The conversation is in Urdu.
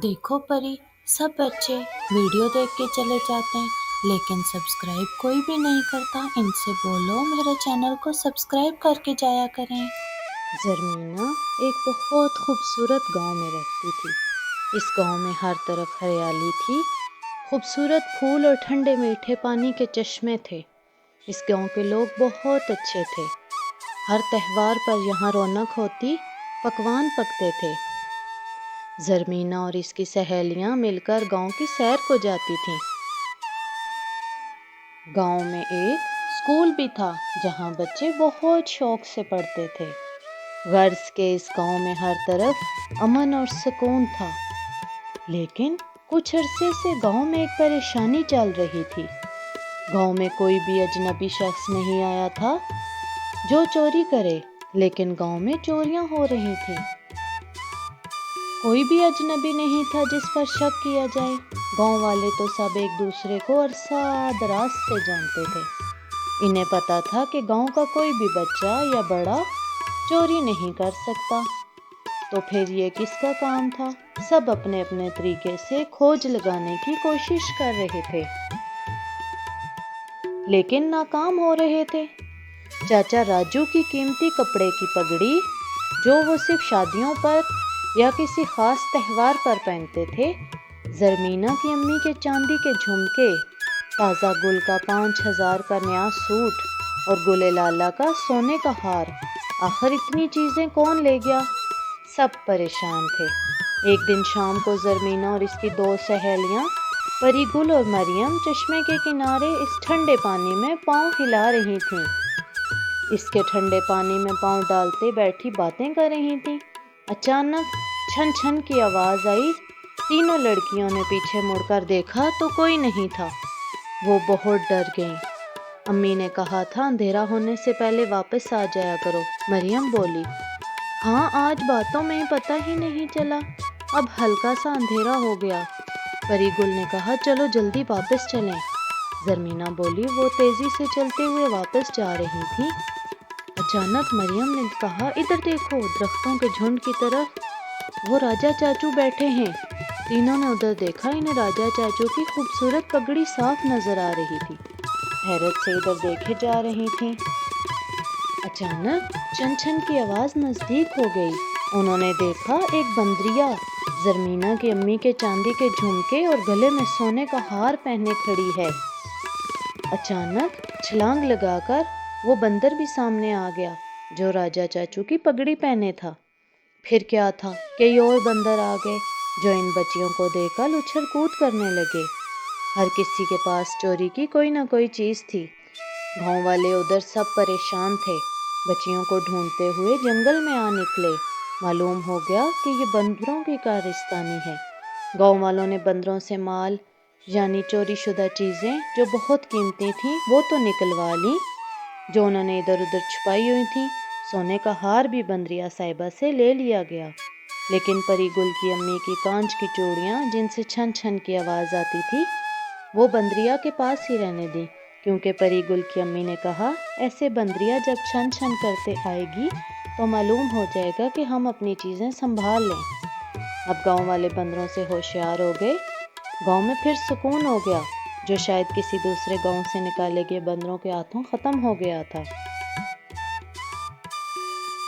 دیکھو پری، سب بچے ویڈیو دیکھ کے چلے جاتے ہیں لیکن سبسکرائب کوئی بھی نہیں کرتا۔ ان سے بولو میرے چینل کو سبسکرائب کر کے جایا کریں۔ زرمینہ ایک بہت خوبصورت گاؤں میں رہتی تھی۔ اس گاؤں میں ہر طرف ہریالی تھی، خوبصورت پھول اور ٹھنڈے میٹھے پانی کے چشمے تھے۔ اس گاؤں کے لوگ بہت اچھے تھے۔ ہر تہوار پر یہاں رونق ہوتی، پکوان پکتے تھے۔ زرمینہ اور اس کی سہیلیاں مل کر گاؤں کی سیر کو جاتی تھیں۔ گاؤں میں ایک اسکول بھی تھا جہاں بچے بہت شوق سے پڑھتے تھے۔ غرض کے اس گاؤں میں ہر طرف امن اور سکون تھا، لیکن کچھ عرصے سے گاؤں میں ایک پریشانی چل رہی تھی۔ گاؤں میں کوئی بھی اجنبی شخص نہیں آیا تھا جو چوری کرے، لیکن گاؤں میں چوریاں ہو رہی تھیں۔ کوئی بھی اجنبی نہیں تھا جس پر شک کیا جائے۔ گاؤں والے تو سب ایک دوسرے کو عرصہ دراز سے جانتے تھے۔ انہیں پتا تھا کہ گاؤں کا کوئی بھی بچہ یا بڑا چوری نہیں کر سکتا، تو پھر یہ کس کا کام تھا؟ سب اپنے اپنے طریقے سے کھوج لگانے کی کوشش کر رہے تھے، لیکن ناکام ہو رہے تھے۔ چاچا راجو کی قیمتی کپڑے کی پگڑی، جو وہ صرف شادیوں پر یا کسی خاص تہوار پر پہنتے تھے، زرمینہ کی امی کے چاندی کے جھمکے، تازہ گل کا 5000 کا نیا سوٹ اور گل لالا کا سونے کا ہار، آخر اتنی چیزیں کون لے گیا؟ سب پریشان تھے۔ ایک دن شام کو زرمینہ اور اس کی دو سہیلیاں پری گل اور مریم چشمے کے کنارے اس ٹھنڈے پانی میں پاؤں ہلا رہی تھیں۔ اس کے ٹھنڈے پانی میں پاؤں ڈالتے بیٹھی باتیں کر رہی تھیں۔ اچانک چھن چھن کی آواز آئی۔ تینوں لڑکیوں نے پیچھے مڑ کر دیکھا تو کوئی نہیں تھا۔ وہ بہت ڈر گئیں۔ امی نے کہا تھا اندھیرا ہونے سے پہلے واپس آ جایا کرو، مریم بولی۔ ہاں، آج باتوں میں پتہ ہی نہیں چلا، اب ہلکا سا اندھیرا ہو گیا، پری گل نے کہا۔ چلو جلدی واپس چلیں، زرمینہ بولی۔ وہ تیزی سے چلتے ہوئے واپس جا رہی تھی۔ اچانک مریم نے کہا، ادھر دیکھو، درختوں کے جھنڈ کی طرف وہ راجا چاچو بیٹھے ہیں۔ تینوں نے ادھر دیکھا، انہیں راجا چاچو کی خوبصورت پگڑی صاف نظر آ رہی تھی۔ حیرت سے ادھر دیکھے جا رہی تھیں۔ اچانک چھن چھن کی آواز نزدیک ہو گئی۔ انہوں نے دیکھا ایک بندریا زرمینہ کی امی کے چاندی کے جھمکے اور گلے میں سونے کا ہار پہنے کھڑی ہے۔ اچانک چھلانگ لگا کر وہ بندر بھی سامنے آ گیا جو راجا چاچو کی پگڑی پہنے تھا۔ پھر کیا تھا، کئی اور بندر آ گئے جو ان بچیوں کو دیکھ کر اچھل کود کرنے لگے۔ ہر کسی کے پاس چوری کی کوئی نہ کوئی چیز تھی۔ گاؤں والے ادھر سب پریشان تھے، بچیوں کو ڈھونڈتے ہوئے جنگل میں آ نکلے۔ معلوم ہو گیا کہ یہ بندروں کی کارستانی ہے۔ گاؤں والوں نے بندروں سے مال یعنی چوری شدہ چیزیں جو بہت قیمتی تھیں وہ تو نکلوا لیں جو انہوں نے ادھر ادھر چھپائی ہوئی تھیں۔ سونے کا ہار بھی بندریا صاحبہ سے لے لیا گیا، لیکن پری گل کی امی کی کانچ کی چوڑیاں جن سے چھن چھن کی آواز آتی تھی وہ بندریا کے پاس ہی رہنے دی، کیونکہ پری گل کی امی نے کہا ایسے بندریا جب چھن چھن کرتے آئے گی تو معلوم ہو جائے گا کہ ہم اپنی چیزیں سنبھال لیں۔ اب گاؤں والے بندروں سے ہوشیار ہو گئے۔ گاؤں میں پھر سکون ہو گیا جو شاید کسی دوسرے گاؤں سے نکالے گئے بندروں کے ہاتھوں ختم ہو گیا تھا۔